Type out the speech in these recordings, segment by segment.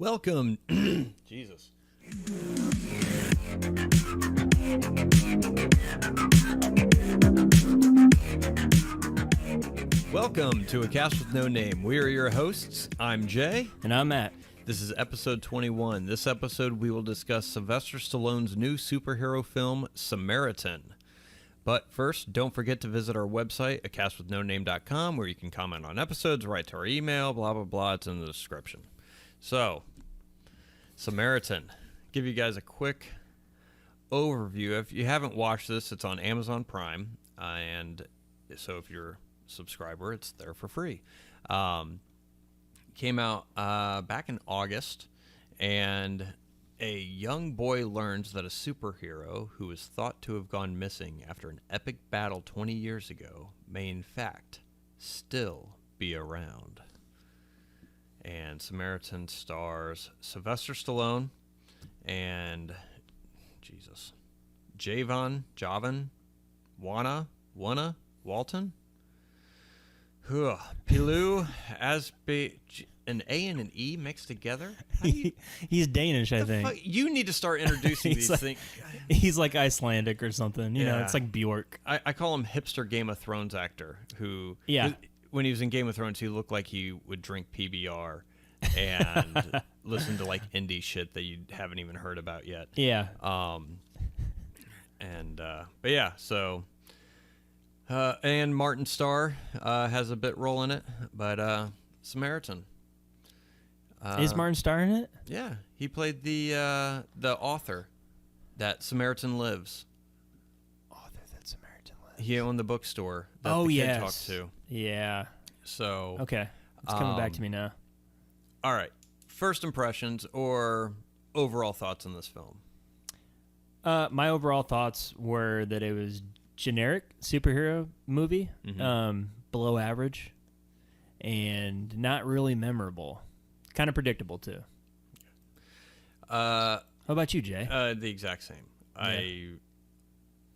Welcome. Jesus. Welcome to A Cast with No Name. We are your hosts. I'm Jay. And I'm Matt. This is episode 21. This episode, we will discuss Sylvester Stallone's new superhero film, Samaritan. But first, don't forget to visit our website, acastwithnoname.com, where you can comment on episodes, write to our email, blah, blah, blah. It's in the description. So, Samaritan. Give you guys a quick overview. If you haven't watched this, it's on Amazon Prime. And so if you're a subscriber, it's there for free. Came out back in August, and a young boy learns that a superhero who is thought to have gone missing after an epic battle 20 years ago may in fact still be around. And Samaritan stars Sylvester Stallone and Javan, Walton, Pilou, an A and an E mixed together? He's Danish, I think. You need to start introducing these things. He's like Icelandic or something. You know, it's like Bjork. I call him hipster Game of Thrones actor who, when he was in Game of Thrones, he looked like he would drink PBR and listen to like indie shit that you haven't even heard about yet. Yeah. But yeah, so and Martin Starr has a bit role in it, but Samaritan. Is Martin Starr in it? Yeah, he played the author that Samaritan Lives. He owned the bookstore that the kid talked to. Yeah. So okay, it's coming back to me now. All right, first impressions or overall thoughts on this film? My overall thoughts were that it was generic superhero movie, below average, and not really memorable. Kind of predictable too. How about you, Jay? The exact same. Yeah.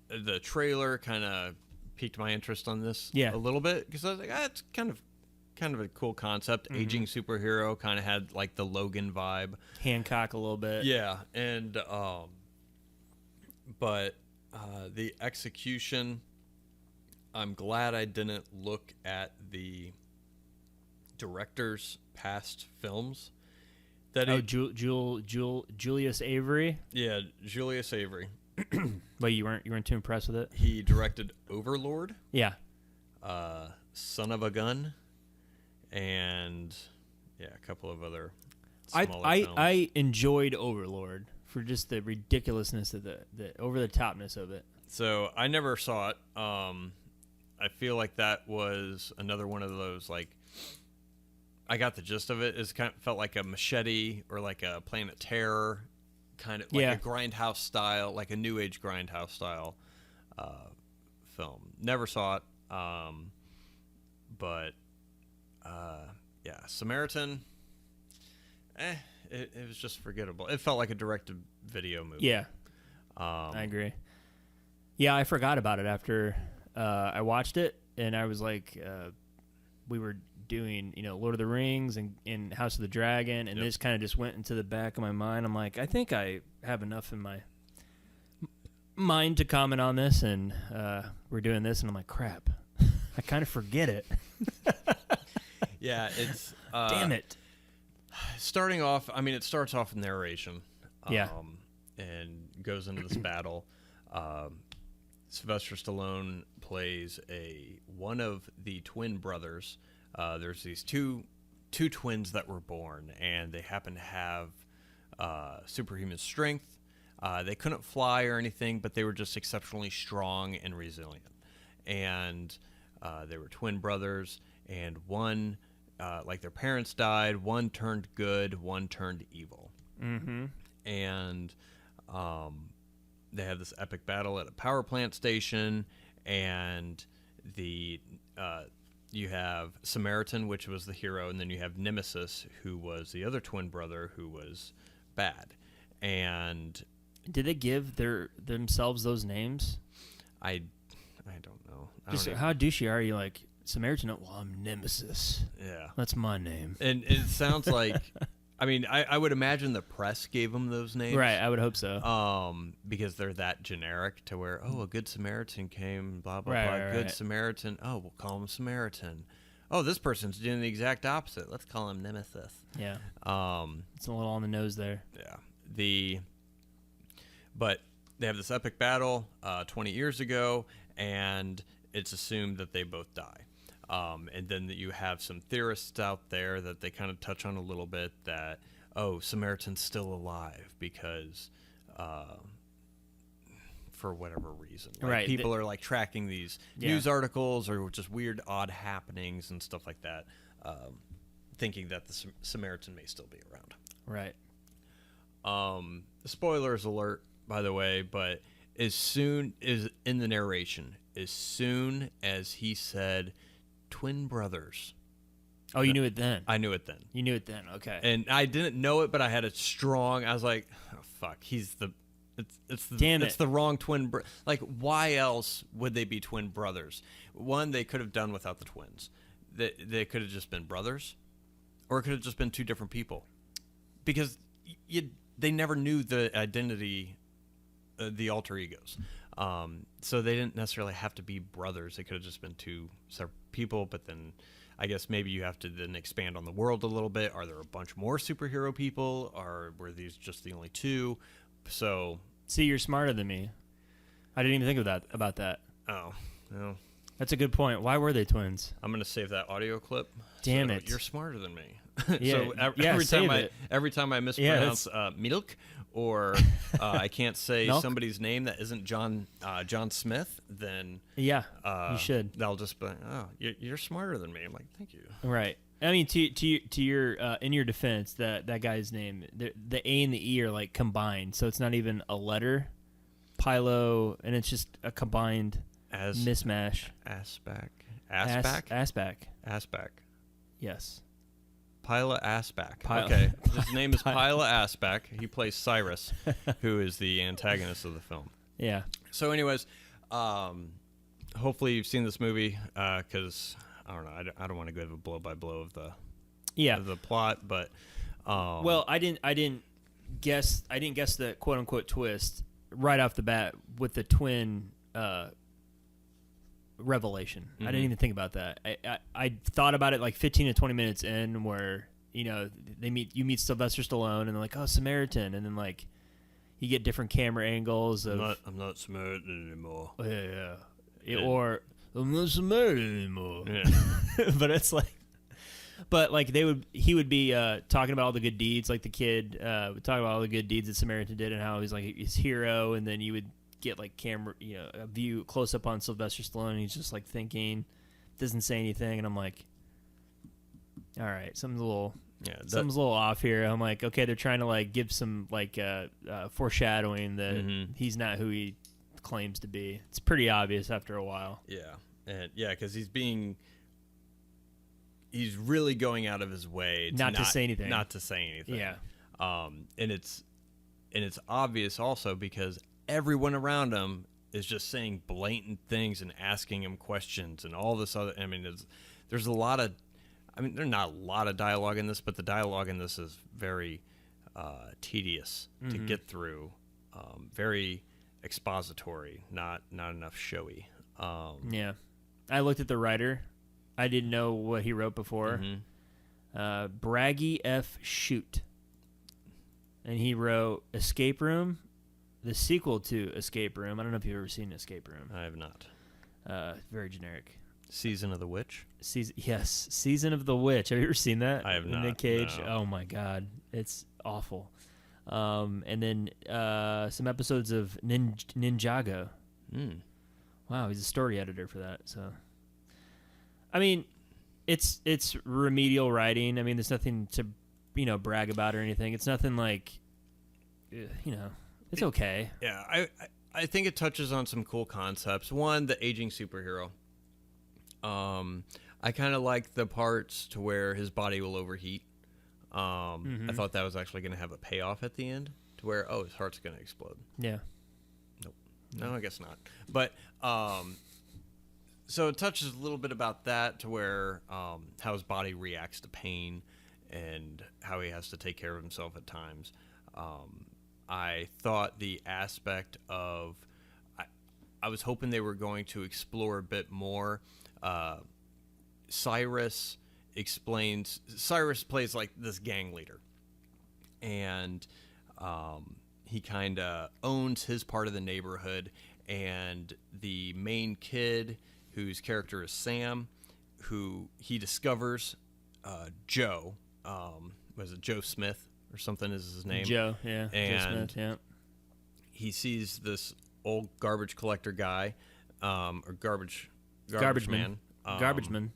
The trailer kind of piqued my interest on this a little bit because I was like, it's kind of a cool concept. Aging superhero, kind of had like the Logan vibe. Hancock a little bit. Yeah, and but the execution, I'm glad I didn't look at the director's past films. Julius Avery. Yeah, Julius Avery. But you weren't too impressed with it? He directed Overlord. Yeah. Son of a Gun, and a couple of other smaller films. I enjoyed Overlord for just the ridiculousness of the over the topness of it. So I never saw it. I feel like that was another one of those, like, I got the gist of it. It felt like a Machete or like a Planet Terror, kind of like a Grindhouse style, like a New Age Grindhouse style film. Never saw it, but Samaritan, it was just forgettable. It felt like a direct-to-video movie. Yeah, I agree. Yeah, I forgot about it after I watched it, and I was like, we were doing, Lord of the Rings and House of the Dragon, and this kind of just went into the back of my mind. I'm like, I think I have enough in my mind to comment on this, and we're doing this, and I'm like, crap, I kind of forget it. Yeah, it's... Damn it. Starting off, it starts off with narration. And goes into this battle. Sylvester Stallone plays one of the twin brothers. There's these two twins that were born, and they happen to have superhuman strength. They couldn't fly or anything, but they were just exceptionally strong and resilient. And they were twin brothers, and one, like their parents died, one turned good, one turned evil. Mm-hmm. And they had this epic battle at a power plant station, and you have Samaritan, which was the hero, and then you have Nemesis, who was the other twin brother who was bad. And did they give themselves those names? I don't know. How douchey are you? Like, Samaritan? Well, I'm Nemesis. Yeah, that's my name. And it sounds like I mean, I would imagine the press gave them those names. Right, I would hope so. Because they're that generic to where, oh, a good Samaritan came, blah, blah, Right, blah. right, Good right. Samaritan. Oh, we'll call him Samaritan. Oh, this person's doing the exact opposite. Let's call him Nemesis. Yeah. It's a little on the nose there. Yeah. But they have this epic battle 20 years ago, and it's assumed that they both die. And then you have some theorists out there that they kind of touch on a little bit that, oh, Samaritan's still alive because for whatever reason. Like, right. People are like tracking these news articles or just weird, odd happenings and stuff like that, thinking that the Samaritan may still be around. Right. Spoilers alert, by the way, but as soon as in the narration, as soon as he said twin brothers. Oh, you knew it then. I knew it then. You knew it then. Okay. And I didn't know it, but I had a strong. I was like, oh, "Fuck, it's the wrong twin. Like, why else would they be twin brothers? One, they could have done without the twins. They could have just been brothers, or it could have just been two different people, because they never knew the identity, the alter egos. So they didn't necessarily have to be brothers. They could have just been two separate people, but then I guess maybe you have to then expand on the world a little bit. Are there a bunch more superhero people, or were these just the only two? So, see, you're smarter than me. I didn't even think about that. Oh, no. That's a good point. Why were they twins? I'm going to save that audio clip. Damn it. You're smarter than me. Yeah, So every time I mispronounce milk, or I can't say somebody's name that isn't John Smith, then you should. They'll just be like, oh, you're smarter than me. I'm like, thank you. Right. I mean, to your in your defense, that guy's name, the A and the E are like combined, so it's not even a letter, Pilo, and it's just a combined mismatch. Asback. Yes. Pila Asback. Okay. His name is Pila Asback. He plays Cyrus, who is the antagonist of the film. Yeah. So anyways, hopefully you've seen this movie, because I don't know, I don't want to go a blow by blow of the plot, but well, I didn't guess the quote unquote twist right off the bat with the twin revelation. I didn't even think about that. I thought about it like 15 to 20 minutes in, where you meet Sylvester Stallone and they're like, oh, Samaritan, and then like you get different camera angles of I'm not Samaritan anymore. Or I'm not Samaritan anymore. Yeah. but he would be talking about all the good deeds, like the kid would talk about all the good deeds that Samaritan did and how he's like his hero, and then you would get like camera, a view close up on Sylvester Stallone, and he's just like thinking, doesn't say anything, and I'm like, all right, something's a little off here. I'm like, okay, they're trying to like give some like foreshadowing that he's not who he claims to be. It's pretty obvious after a while. Because he's really going out of his way not to say anything. Yeah. And it's obvious also because everyone around him is just saying blatant things and asking him questions and all this other. I mean, there's a lot of. I mean, there's not a lot of dialogue in this, but the dialogue in this is very tedious to get through. Very expository, not enough showy. I looked at the writer. I didn't know what he wrote before. Braggy F. Shoot. And he wrote Escape Room, the sequel to Escape Room. I don't know if you've ever seen Escape Room. I have not. Very generic. Season of the Witch? Season of the Witch. Have you ever seen that? I have not. Nick Cage? No. Oh, my God. It's awful. And then some episodes of Ninjago. Wow, he's a story editor for that. So, I mean, it's remedial writing. I mean, there's nothing to brag about or anything. It's nothing like it's okay. Yeah, I think it touches on some cool concepts. One, the aging superhero. I kind of like the parts to where his body will overheat. I thought that was actually going to have a payoff at the end, to where his heart's going to explode. Yeah. Nope. No, I guess not. But so it touches a little bit about that, to where how his body reacts to pain and how he has to take care of himself at times. I thought the aspect of I was hoping they were going to explore a bit more. Cyrus plays like this gang leader, and he kind of owns his part of the neighborhood, and the main kid, whose character is Sam, who he discovers, Joe, was it Joe Smith or something is his name? Joe, yeah. And Joe Smith, yeah. he sees this old garbage collector guy, or garbage man. Garbage man.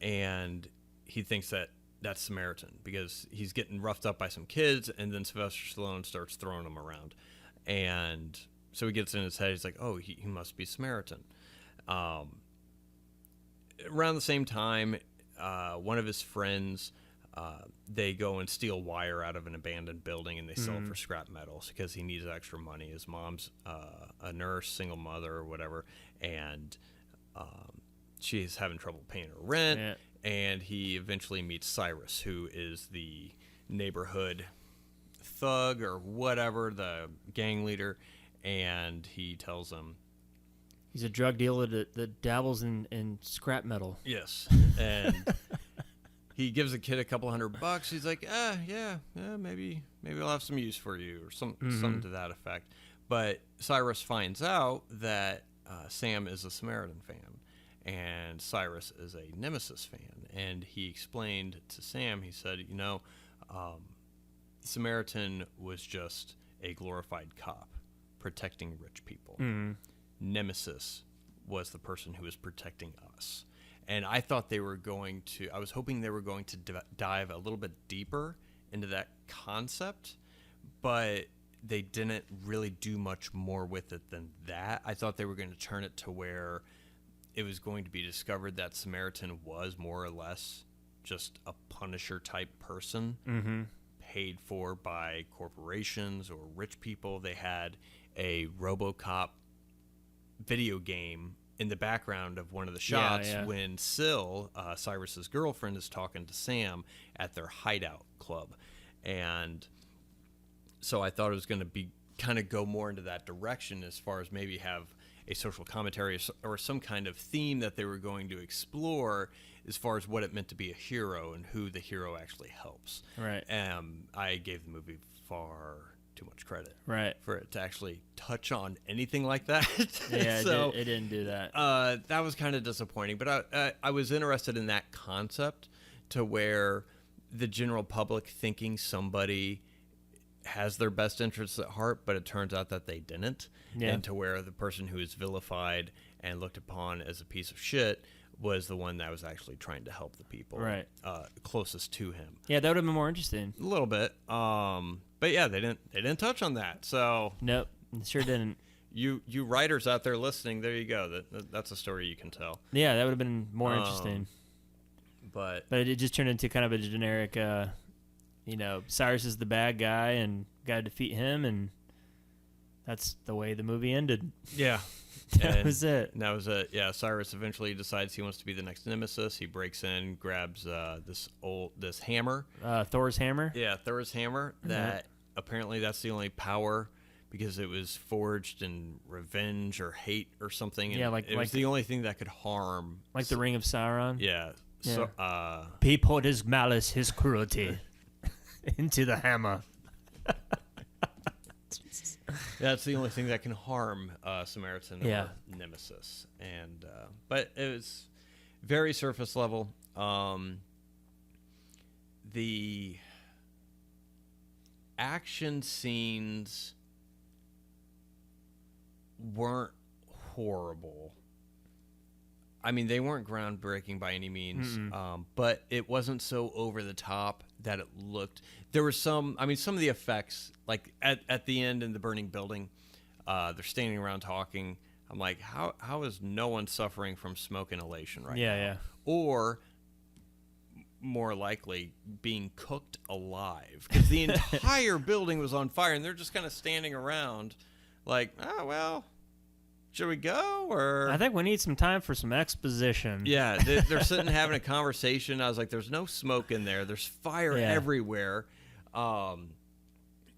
And he thinks that that's Samaritan because he's getting roughed up by some kids, and then Sylvester Stallone starts throwing him around. And so he gets in his head, he's like, oh, he must be Samaritan. Around the same time, one of his friends, they go and steal wire out of an abandoned building, and they sell it for scrap metals because he needs extra money. His mom's a nurse, single mother or whatever, and she's having trouble paying her rent. Yeah. And he eventually meets Cyrus, who is the neighborhood thug or whatever, the gang leader, and he tells him he's a drug dealer that dabbles in scrap metal. yes, and he gives the kid a couple $100. He's like, yeah, maybe I'll have some use for you, or something to that effect. But Cyrus finds out that Sam is a Samaritan fan, and Cyrus is a Nemesis fan. And he explained to Sam, he said, Samaritan was just a glorified cop protecting rich people. Nemesis was the person who was protecting us. And I thought I was hoping they were going to dive a little bit deeper into that concept, but they didn't really do much more with it than that. I thought they were going to turn it to where it was going to be discovered that Samaritan was more or less just a Punisher type person, paid for by corporations or rich people. They had a RoboCop video game in the background of one of the shots when Syl, Cyrus's girlfriend, is talking to Sam at their hideout club. And so I thought it was going to be kind of go more into that direction as far as maybe have a social commentary or some kind of theme that they were going to explore as far as what it meant to be a hero and who the hero actually helps. Right. I gave the movie far too much credit. Right. For it to actually touch on anything like that. Yeah, so, it didn't do that. That was kind of disappointing. But I was interested in that concept to where the general public thinking somebody has their best interests at heart, but it turns out that they didn't. Yeah. And to where the person who is vilified and looked upon as a piece of shit was the one that was actually trying to help the people closest to him. Yeah, that would have been more interesting. A little bit. But yeah, they didn't touch on that. So nope, sure didn't. You writers out there listening, there you go. That's a story you can tell. Yeah, that would have been more interesting. But it just turned into kind of a generic, Cyrus is the bad guy and got to defeat him, and that's the way the movie ended. Yeah. That was it. That was it. Yeah, Cyrus eventually decides he wants to be the next Nemesis. He breaks in, grabs this hammer. Thor's hammer? Yeah, Thor's hammer. That apparently that's the only power because it was forged in revenge or hate or something. And it was the only thing that could harm. Like the Ring of Sauron? Yeah. Yeah. So, he poured his malice, his cruelty into the hammer. That's the only thing that can harm Samaritan or Nemesis. And but it was very surface level. The action scenes weren't horrible. I mean, they weren't groundbreaking by any means, but it wasn't so over the top that it looked. There were some of the effects, like at the end in the burning building, they're standing around talking. I'm like, how is no one suffering from smoke inhalation right now? Yeah. Or more likely being cooked alive because the entire building was on fire and they're just kind of standing around like, oh, well, should we go? Or I think we need some time for some exposition. Yeah, they're sitting having a conversation. I was like, there's no smoke in there. There's fire everywhere.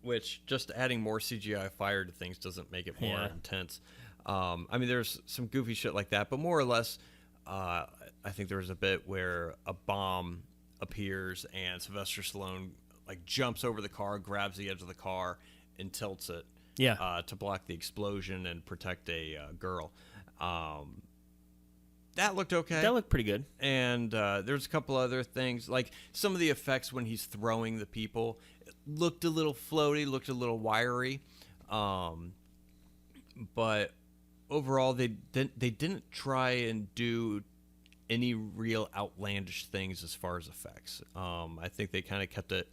Which just adding more CGI fire to things doesn't make it more intense. I mean, there's some goofy shit like that, but more or less, I think there was a bit where a bomb appears and Sylvester Stallone like jumps over the car, grabs the edge of the car, and tilts it. To block the explosion and protect a girl. That looked okay. That looked pretty good. And there's a couple other things. Like some of the effects when he's throwing the people looked a little floaty, looked a little wiry. But overall, they didn't try and do any real outlandish things as far as effects. I think they kind of kept it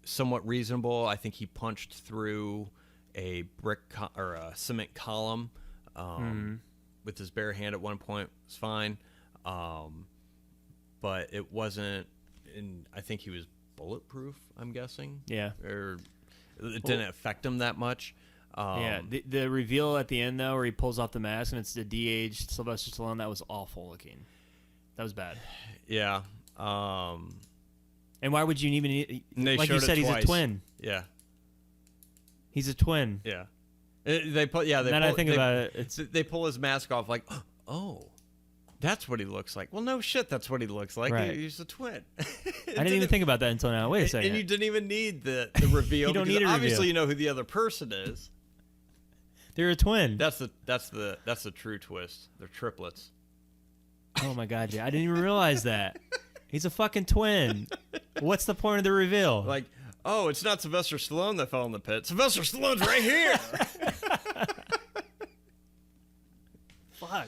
somewhat reasonable. I think he punched through a brick or a cement column with his bare hand at one point. It's fine, but it wasn't. I think he was bulletproof. I'm guessing. Yeah. Or it didn't affect him that much. The reveal at the end though, where he pulls off the mask and it's the de-aged Sylvester Stallone, that was awful looking. That was bad. Yeah. And why would you even? Like you said, he's twice. a twin. Yeah. He's a twin. Yeah. They pull his mask off like, oh, that's what he looks like. Well, no shit, that's what he looks like. Right. He's a twin. I didn't even think about that until now. Wait a second. And you didn't even need the reveal. You don't need a obviously reveal. You know who the other person is. They're a twin. That's the true twist. They're triplets. Oh my god, yeah. I didn't even realize that. He's a fucking twin. What's the point of the reveal? Like, oh, it's not Sylvester Stallone that fell in the pit. Sylvester Stallone's right here. Fuck.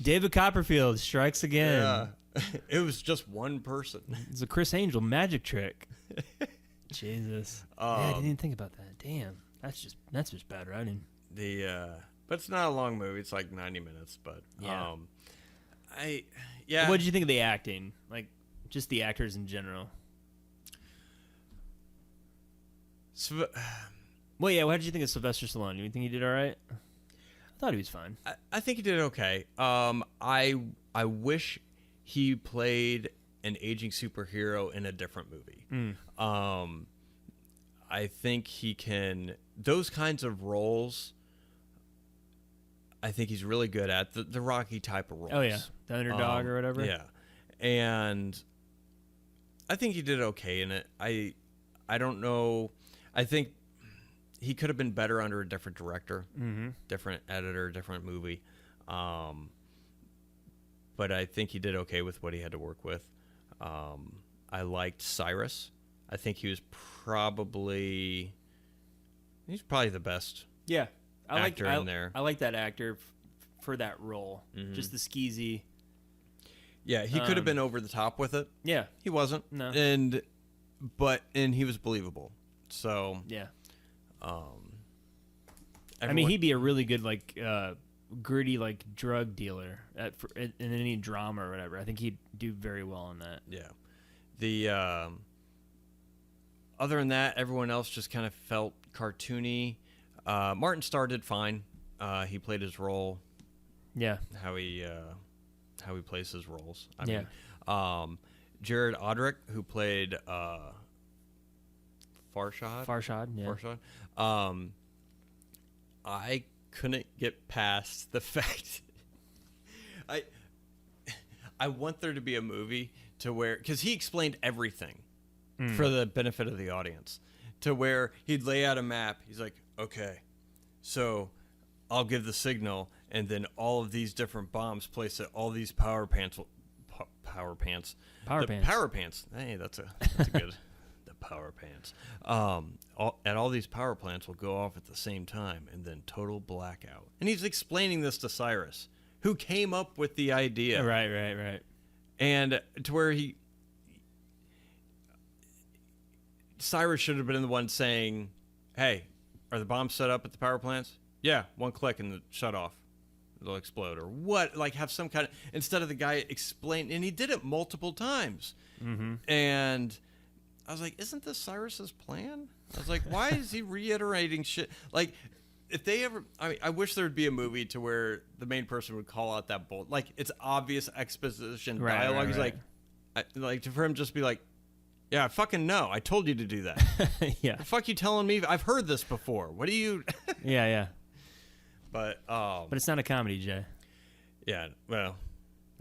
David Copperfield strikes again. Yeah. It was just one person. It's a Chris Angel magic trick. Jesus. Yeah, I didn't even think about that. Damn. That's just bad writing. But it's not a long movie. It's like 90 minutes. But yeah. What did you think of the acting? Like, just the actors in general. Well, yeah. What did you think of Sylvester Stallone? Do you think he did all right? I thought he was fine. I think he did okay. I wish he played an aging superhero in a different movie. I think he can those kinds of roles. I think he's really good at the Rocky type of roles. Oh yeah, the underdog or whatever. Yeah, and I think he did okay in it. I don't know. I think he could have been better under a different director, different editor, different movie. But I think he did okay with what he had to work with. I liked Cyrus. I think he's probably the best. Yeah. Actor in there. I like that actor for that role. Just the skeezy. Yeah, he could have been over the top with it. Yeah, he wasn't. No, and he was believable. So yeah. I mean, he'd be a really good like gritty like drug dealer in any drama or whatever. I think he'd do very well on that. Yeah. The other than that, everyone else just kind of felt cartoony. Martin Starr did fine. He played his role. Yeah. How he plays his roles. I mean, Jared Odrick, who played Farshad. Yeah. Farshad. I couldn't get past the fact. I want there to be a movie to where, because he explained everything for the benefit of the audience, to where he'd lay out a map. He's like, okay, so I'll give the signal, and then all of these different bombs placed at all these power pants. Hey, that's a good. The power pants. At all these power plants will go off at the same time, and then total blackout. And he's explaining this to Cyrus, who came up with the idea. Right. And to where Cyrus should have been the one saying, hey, are the bombs set up at the power plants? Yeah, one click and the shut off. It'll explode. Or what? Like have some kind of, instead of the guy explain, and he did it multiple times. And I was like, isn't this Cyrus's plan? I was like, why is he reiterating shit? Like, if they ever, I wish there would be a movie to where the main person would call out that bold, like it's obvious exposition dialogue. He's like for him just be like, yeah, I fucking know. I told you to do that. Yeah. The fuck you telling me? I've heard this before. What do you? Yeah. But it's not a comedy, Jay. Yeah. Well,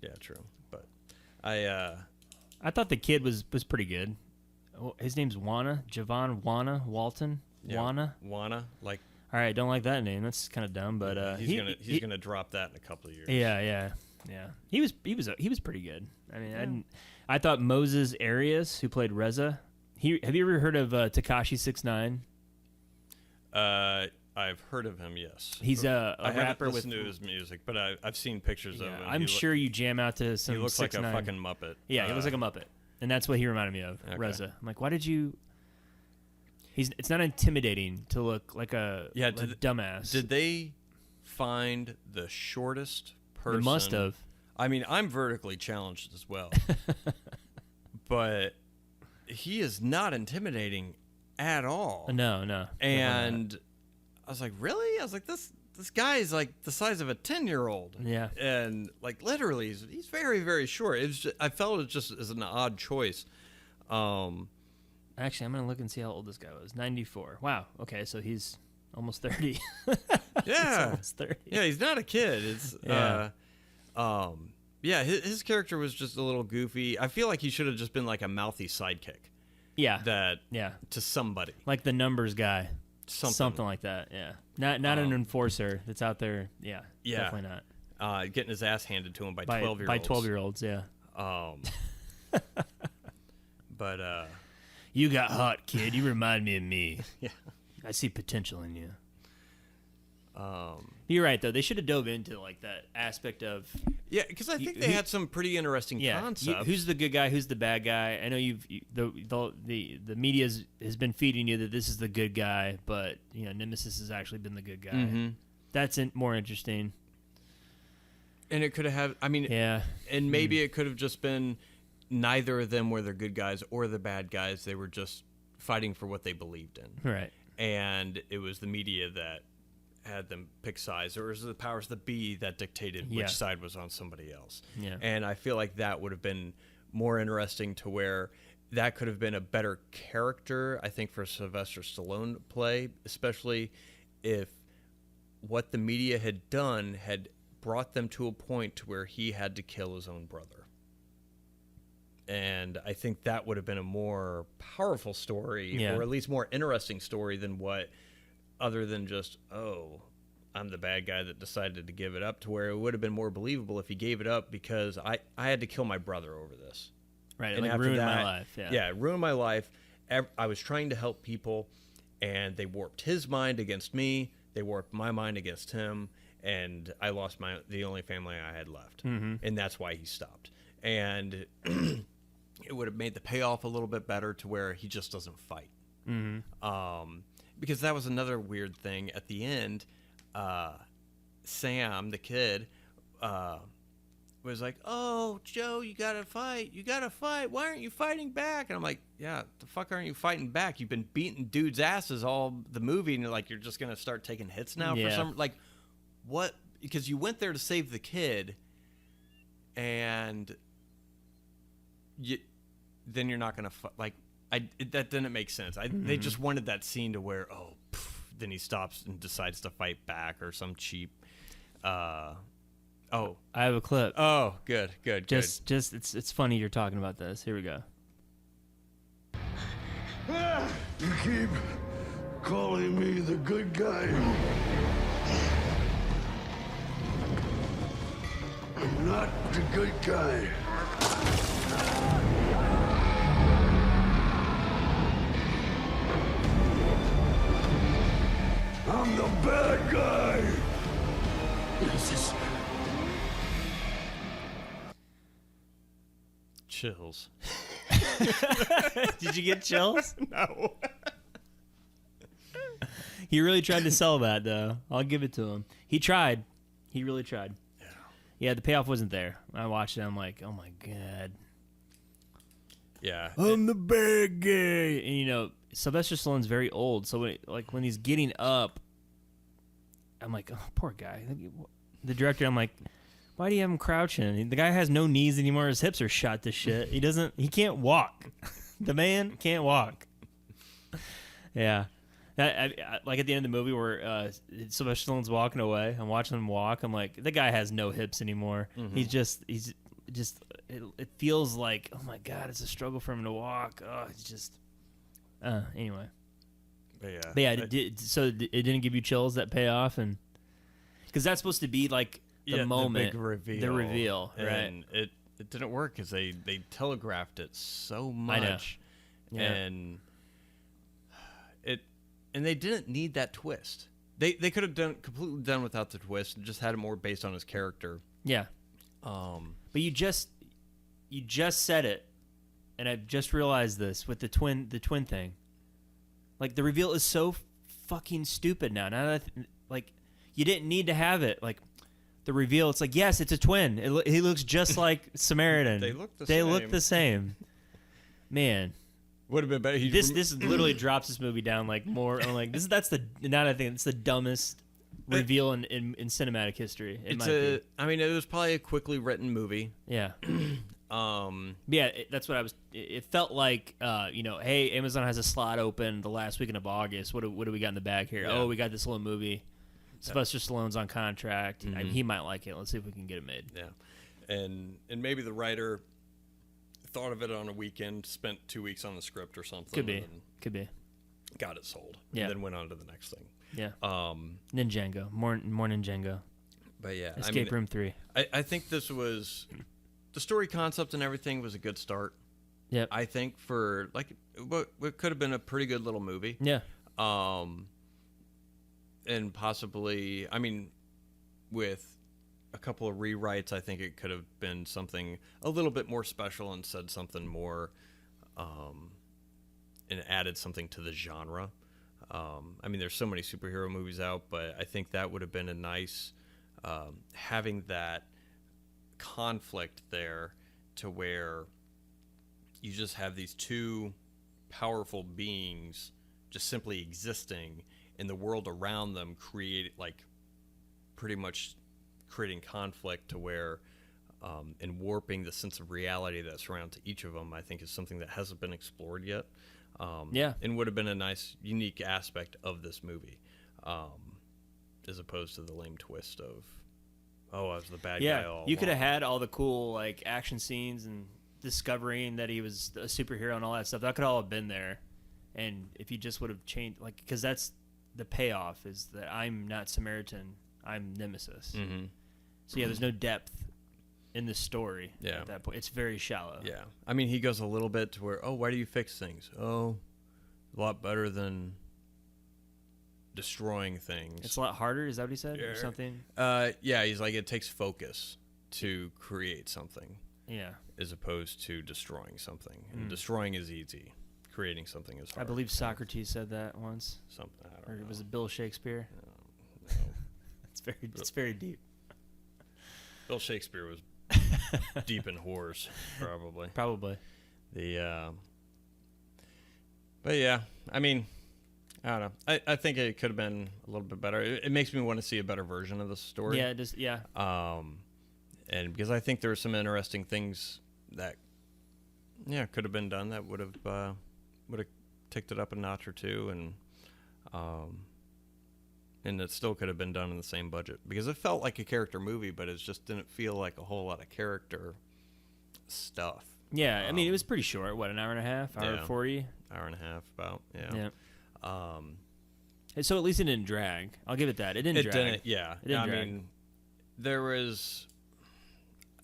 yeah, true. But I thought the kid was pretty good. His name's Javon Walton. Wana, like. All right, don't like that name. That's kind of dumb, but he's gonna drop that in a couple of years. Yeah. He was pretty good. I mean, I thought Moses Arias, who played Reza. Have you ever heard of Tekashi 6ix9ine? I've heard of him. Yes, he's a rapper with his music, but I've seen pictures of him. I'm sure you jam out to some. He looks 6ix9ine. like a fucking Muppet. Yeah, he looks like a Muppet, and that's what he reminded me of. Okay. Reza. I'm like, why did you? It's not intimidating to look like a dumbass. Did they find the shortest person? They must have. I mean, I'm vertically challenged as well, but he is not intimidating at all. No. And I was like, really? I was like, this guy is like the size of a 10-year-old. Yeah. And like literally, he's very, very short. I felt it just as an odd choice. Actually, I'm going to look and see how old this guy was. 94. Wow. Okay, so he's almost 30. Yeah. Almost 30. Yeah, he's not a kid. It's his character was just a little goofy. I feel like he should have just been like a mouthy sidekick. Yeah. To somebody. Like the numbers guy. Something like that. Yeah. Not an enforcer that's out there. Yeah. Definitely not. Getting his ass handed to him by 12-year-olds. By 12-year-olds, yeah. But you got hot, kid. You remind me of me. Yeah. I see potential in you. You're right, though. They should have dove into like that aspect of. Yeah, because I think they had some pretty interesting concepts. Who's the good guy? Who's the bad guy? I know the media has been feeding you that this is the good guy, but Nemesis has actually been the good guy. Mm-hmm. That's more interesting. And it could have. I mean, yeah. And maybe it could have just been. Neither of them were the good guys or the bad guys. They were just fighting for what they believed in. Right. And it was the media that had them pick sides, or was it the powers that be that dictated which side was on somebody else? Yeah. And I feel like that would have been more interesting to where that could have been a better character, I think, for Sylvester Stallone to play, especially if what the media had done had brought them to a point to where he had to kill his own brother. And I think that would have been a more powerful story, or at least more interesting story than other than just, I'm the bad guy that decided to give it up, to where it would have been more believable if he gave it up because I had to kill my brother over this. Right, and like ruined my life. Yeah, it ruined my life. I was trying to help people, and they warped his mind against me. They warped my mind against him, and I lost the only family I had left. Mm-hmm. And that's why he stopped. And it would have made the payoff a little bit better to where he just doesn't fight. Mm-hmm. Because that was another weird thing at the end. Sam, the kid, was like, "Oh, Joe, you gotta fight. Why aren't you fighting back?" And I'm like, "Yeah, the fuck aren't you fighting back? You've been beating dudes' asses all the movie, and you're just gonna start taking hits now for some what? Because you went there to save the kid, and then you're not gonna that didn't make sense. They just wanted that scene to where then he stops and decides to fight back or some cheap. I have a clip. Oh, good. Just it's funny you're talking about this. Here we go. You keep calling me the good guy. I'm not the good guy. I'm the bad guy. This is chills. Did you get chills? No. He really tried to sell that, though. I'll give it to him. He tried. He really tried. Yeah, the payoff wasn't there. I watched it. I'm like, oh my god. Yeah. I'm the bad guy. And Sylvester Stallone's very old, so when he's getting up, I'm like, oh, poor guy. The director, I'm like, why do you have him crouching? The guy has no knees anymore. His hips are shot to shit. He can't walk. The man can't walk. Yeah. I like at the end of the movie where Sylvester Stallone's walking away. I'm watching him walk. I'm like, the guy has no hips anymore. Mm-hmm. He's just it feels like, oh my God, it's a struggle for him to walk. Oh, it's just, anyway. But yeah, so it didn't give you chills, that payoff? And because that's supposed to be like the moment, the reveal, right? And it didn't work because they telegraphed it so much. I know. Yeah. And they didn't need that twist. They could have completely done without the twist and just had it more based on his character. Yeah. But you just said it, and I've just realized this with the twin thing. Like, the reveal is so fucking stupid now. Now that like, you didn't need to have it. Like, the reveal, it's like, yes, it's a twin. He looks just like Samaritan. They look the same. Man. Would have been better. This literally drops this movie down like more. I'm like, now I think it's the dumbest reveal in cinematic history. I mean, it was probably a quickly written movie. Yeah. Yeah, that's what I was. It felt like, hey, Amazon has a slot open the last weekend of August. What do we got in the bag here? Yeah. Oh, we got this little movie. Sylvester Stallone's on contract. Mm-hmm. He might like it. Let's see if we can get it made. Yeah, and maybe the writer thought of it on a weekend, spent 2 weeks on the script or something. Could be. Got it sold. Yeah. And then went on to the next thing. Yeah. Ninjago. More Ninjago. But yeah. Escape Room 3. I think this was... The story concept and everything was a good start. Yep. I think for, like, what could have been a pretty good little movie. Yeah. And possibly... I mean, with... a couple of rewrites, I think it could have been something a little bit more special and said something more, and added something to the genre. I mean, there's so many superhero movies out, but I think that would have been a nice, having that conflict there to where you just have these two powerful beings just simply existing in the world around them, pretty much creating conflict to where and warping the sense of reality that surrounds each of them, I think is something that hasn't been explored yet. And would have been a nice, unique aspect of this movie, as opposed to the lame twist of, I was the bad guy all you could have had all the cool like action scenes and discovering that he was a superhero and all that stuff. That could all have been there, and if you just would have changed, like, because that's the payoff, is that I'm not Samaritan, I'm Nemesis. Mm-hmm. So yeah, there's no depth in the story at that point. It's very shallow. Yeah. I mean, he goes a little bit to where, why do you fix things? A lot better than destroying things. It's a lot harder, is that what he said? Or something? Yeah, he's like, it takes focus to create something. Yeah. As opposed to destroying something. And destroying is easy. Creating something is hard. I believe Socrates said that once. Something, I don't know. Or was it Bill Shakespeare? No. It's very deep. Bill Shakespeare was deep in whores, probably. Probably. But yeah, I mean, I don't know. I think it could have been a little bit better. It makes me want to see a better version of the story. Yeah, it does. Yeah. And because I think there are some interesting things that, could have been done that would have ticked it up a notch or two, and it still could have been done in the same budget, because it felt like a character movie, but it just didn't feel like a whole lot of character stuff. Yeah, I mean, it was pretty short. What, an hour and a half? Hour 40? Hour and a half, about, yeah. So at least it didn't drag. I'll give it that. It didn't drag. It didn't drag. I mean,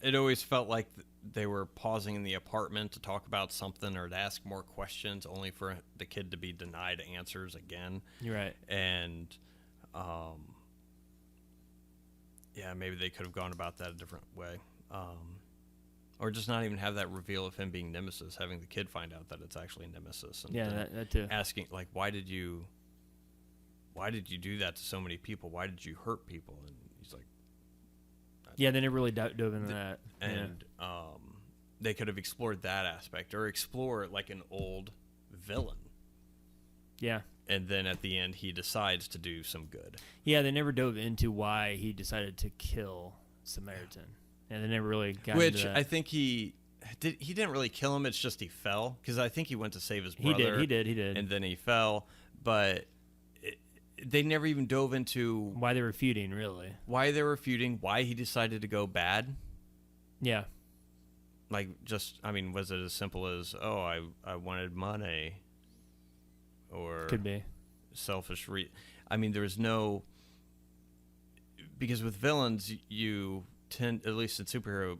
it always felt like they were pausing in the apartment to talk about something or to ask more questions, only for the kid to be denied answers again. You're right. And... maybe they could have gone about that a different way. Or just not even have that reveal of him being Nemesis, having the kid find out that it's actually Nemesis. And that too. Asking, like, why did you do that to so many people? Why did you hurt people? And he's like... Yeah, they never really dove into that. And they could have explored that aspect, or explore, like, an old villain. Yeah. and then at the end he decides to do some good. Yeah, they never dove into why he decided to kill Samaritan. And they never really got Which into that. I think he didn't really kill him. It's just he fell, because I think he went to save his brother. He did. And then he fell, but they never even dove into why they were feuding, really. Why they were feuding, why he decided to go bad. Yeah. Like, just, I mean, was it as simple as, I wanted money? Or could be selfish I mean, there's no, because with villains, you tend, at least in superhero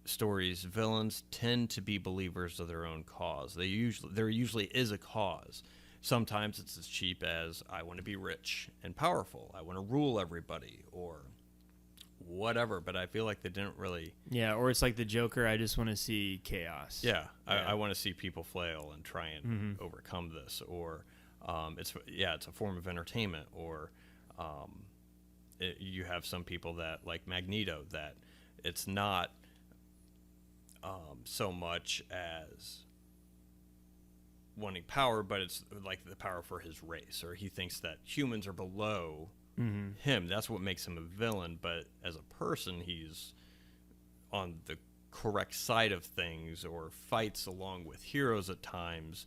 stories, villains tend to be believers of their own cause. There usually is a cause. Sometimes it's as cheap as, I want to be rich and powerful, I want to rule everybody, or whatever. But I feel like they didn't really. Yeah, or it's like the Joker, I just want to see chaos. Yeah. I want to see people flail and try and overcome this, or it's a form of entertainment, or you have some people that, like Magneto, that it's not so much as wanting power, but it's like the power for his race, or he thinks that humans are below him. That's what makes him a villain. But as a person, he's on the correct side of things, or fights along with heroes at times.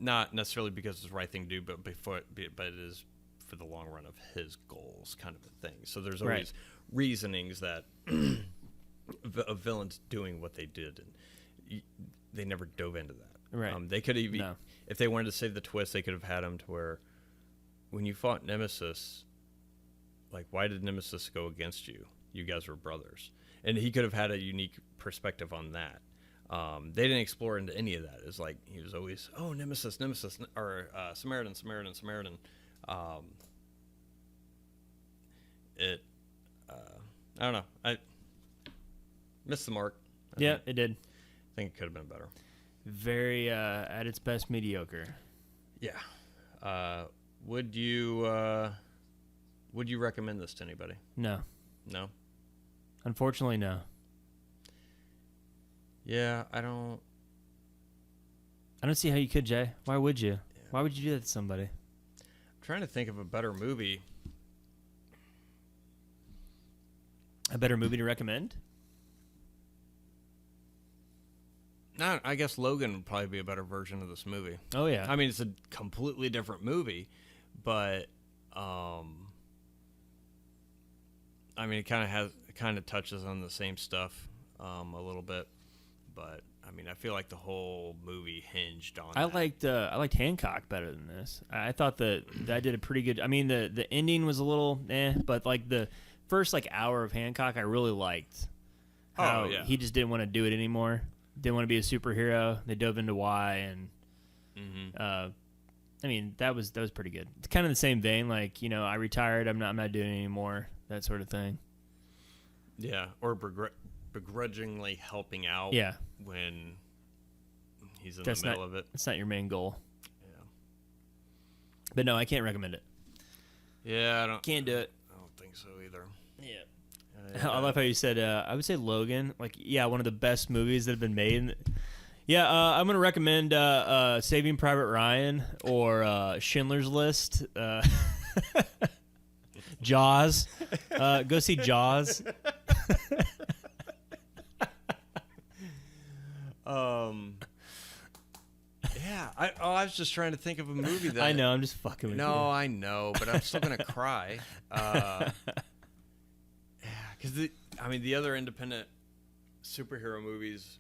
Not necessarily because it's the right thing to do, but it is for the long run of his goals, kind of a thing. So there's always reasonings that a villain's doing what they did, and they never dove into that. Right. They could even, if they wanted to save the twist, they could have had him to where, when you fought Nemesis, like, why did Nemesis go against you? You guys were brothers. And he could have had a unique perspective on that. They didn't explore into any of that. It's like, he was always, Nemesis, or Samaritan. I don't know. I missed the mark. It did. I think it could have been better. Very, at its best, mediocre. Yeah. Would you recommend this to anybody? No. No? Unfortunately, no. Yeah, I don't see how you could, Jay. Why would you? Yeah. Why would you do that to somebody? I'm trying to think of a better movie. A better movie to recommend? No, I guess Logan would probably be a better version of this movie. Oh, yeah. I mean, it's a completely different movie, but I mean, it kind of touches on the same stuff a little bit, but I mean, I feel like the whole movie hinged on. I liked Hancock better than this. I thought that did a pretty good. I mean, the ending was a little but like the first hour of Hancock, I really liked. How he just didn't want to do it anymore. Didn't want to be a superhero. They dove into why, and I mean, that was pretty good. It's kind of the same vein, like, I retired, I'm not doing it anymore, that sort of thing. Yeah, or begrudgingly helping out. Yeah. When he's in the middle of it. It's not your main goal. Yeah. But no, I can't recommend it. Yeah, Can't do it. I don't think so either. Yeah. I love how you said, I would say Logan. Like, one of the best movies that have been made. Yeah, I'm going to recommend Saving Private Ryan or Schindler's List. Jaws. Go see Jaws. Yeah, I was just trying to think of a movie that... I know, I'm just fucking with you. No, I know, but I'm still going to cry. Because the other independent superhero movies,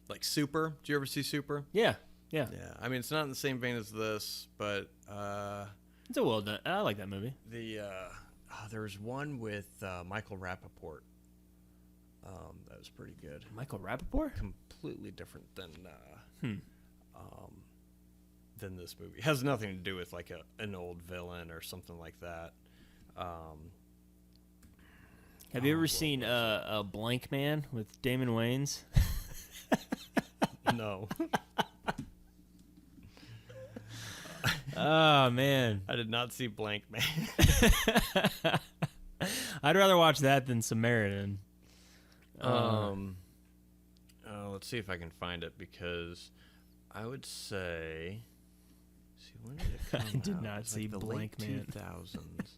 like Super. Did you ever see Super? Yeah. I mean, it's not in the same vein as this, but it's a well done. I like that movie. There was one with Michael Rappaport. That was pretty good. Michael Rappaport? Completely different than this movie. It has nothing to do with like an old villain or something like that. Have you ever seen a Blank Man with Damon Wayans? No. Oh, man. I did not see Blank Man. I'd rather watch that than Samaritan. Let's see if I can find it, because I would say. See, when did it come I did out? not It's see like the Blank late Man. 2000s.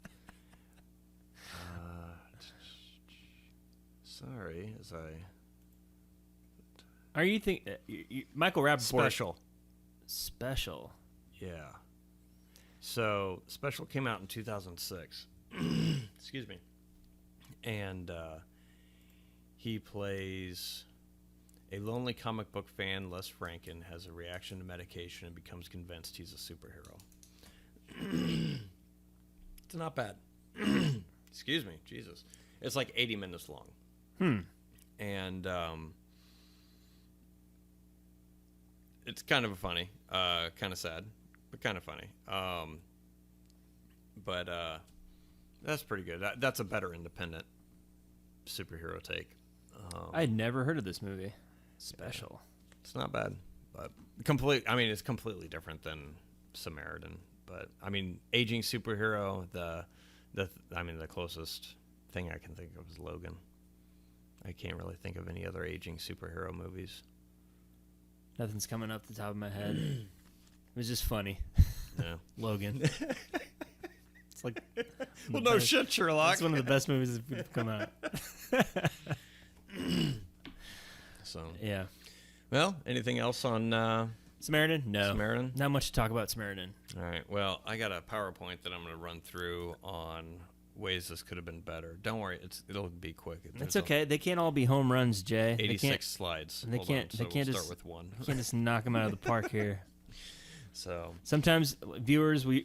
Sorry, as I. Are you think Michael Rappaport Special. Special? Yeah. So, Special came out in 2006. Excuse me. And he plays a lonely comic book fan, Les Franken, has a reaction to medication and becomes convinced he's a superhero. It's not bad. Excuse me. Jesus. It's like 80 minutes long. And it's kind of funny, kind of sad, but kind of funny. But that's pretty good. That's a better independent superhero take. I had never heard of this movie. Special. Yeah, it's not bad, but it's completely different than Samaritan. But I mean, aging superhero. The closest thing I can think of is Logan. I can't really think of any other aging superhero movies. Nothing's coming up the top of my head. It was just funny. Yeah. Logan. It's like Well, no shit, Sherlock. It's one of the best movies that come out. So yeah. Well, anything else on Samaritan? No. Samaritan? Not much to talk about Samaritan. All right. Well, I got a PowerPoint that I'm going to run through on ways this could have been better. Don't worry, it'll be quick. It's okay. They can't all be home runs, Jay. 86 slides. They can't. They can't we'll just start with one. You can't just knock them out of the park here. So sometimes listeners, we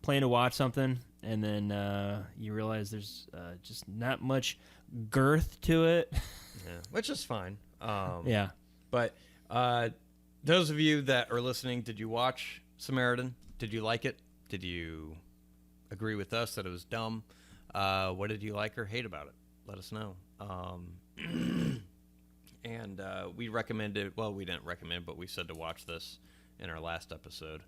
plan to watch something, and then you realize there's just not much girth to it. Yeah, which is fine. Yeah. But those of you that are listening, did you watch Samaritan? Did you like it? Did you agree with us that it was dumb? What did you like or hate about it? Let us know. And we recommended, well, we didn't recommend, but we said to watch this in our last episode.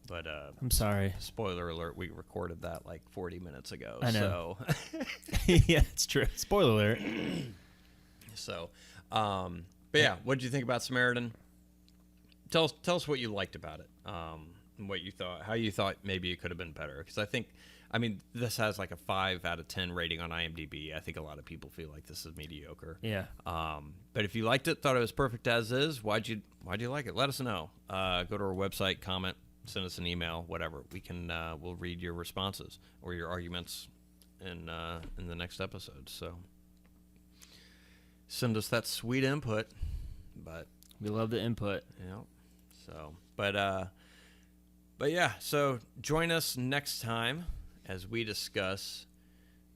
But I'm sorry. Spoiler alert, we recorded that like 40 minutes ago. I know. So. Yeah, it's true. Spoiler alert. So, but yeah, what did you think about Samaritan? Tell us what you liked about it, and what you thought, how you thought maybe it could have been better. Because I mean, this has like a 5 out of 10 rating on IMDb. I think a lot of people feel like this is mediocre. Yeah. But if you liked it, thought it was perfect as is, why'd you like it? Let us know. Go to our website, comment, send us an email, whatever. We can we'll read your responses or your arguments in the next episode. So. Send us that sweet input, but we love the input. Yeah. So, but yeah. So join us next time as we discuss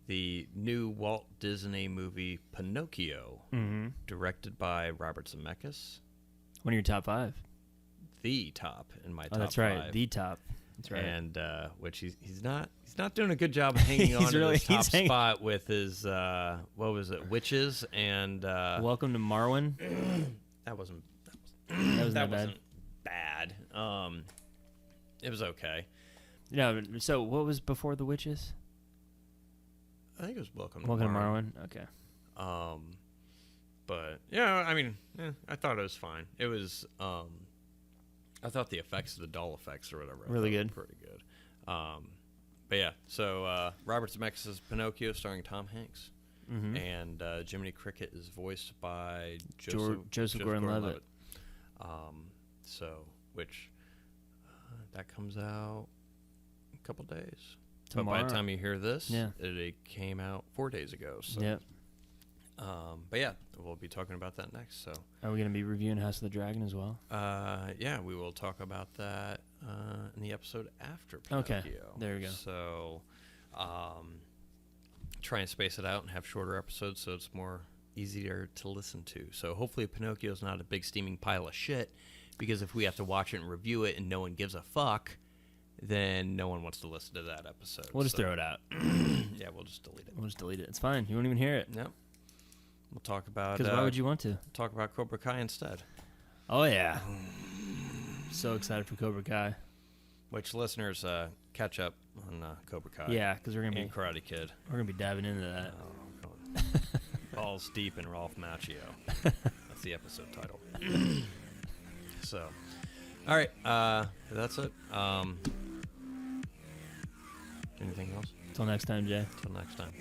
the new Walt Disney movie Pinocchio, directed by Robert Zemeckis. One of your top 5. The top in my top. Oh, that's 5. Right. The top. That's right. And which he's not doing a good job of hanging on to his top spot with his what was it, Witches and Welcome to Marwen. That wasn't bad. It was okay. No, so what was before the Witches? I think it was Welcome to Marwen. Okay. But yeah, I mean, I thought it was fine. It was I thought the effects, the doll effects or whatever, really good, pretty good. But yeah, so Robert Zemeckis' Pinocchio, starring Tom Hanks, and Jiminy Cricket is voiced by Joseph Gordon-Levitt. So which that comes out in a couple days. Tomorrow. But by the time you hear this, it came out 4 days ago. So. Yep. But yeah, we'll be talking about that next. So, are we going to be reviewing House of the Dragon as well? Yeah, we will talk about that in the episode after Pinocchio. Okay, there we go. So, try and space it out and have shorter episodes so it's more easier to listen to. So, hopefully, Pinocchio is not a big steaming pile of shit. Because if we have to watch it and review it and no one gives a fuck, then no one wants to listen to that episode. We'll just throw it out. Yeah, we'll just delete it. It's fine. You won't even hear it. No. We'll talk about... Because why would you want to? Talk about Cobra Kai instead. Oh, yeah. So excited for Cobra Kai. Which listeners, catch up on Cobra Kai. Yeah, because we're going to be... Karate Kid. We're going to be diving into that. Balls deep in Ralph Macchio. That's the episode title. So, all right, that's it. Anything else? Until next time, Jay. Until next time.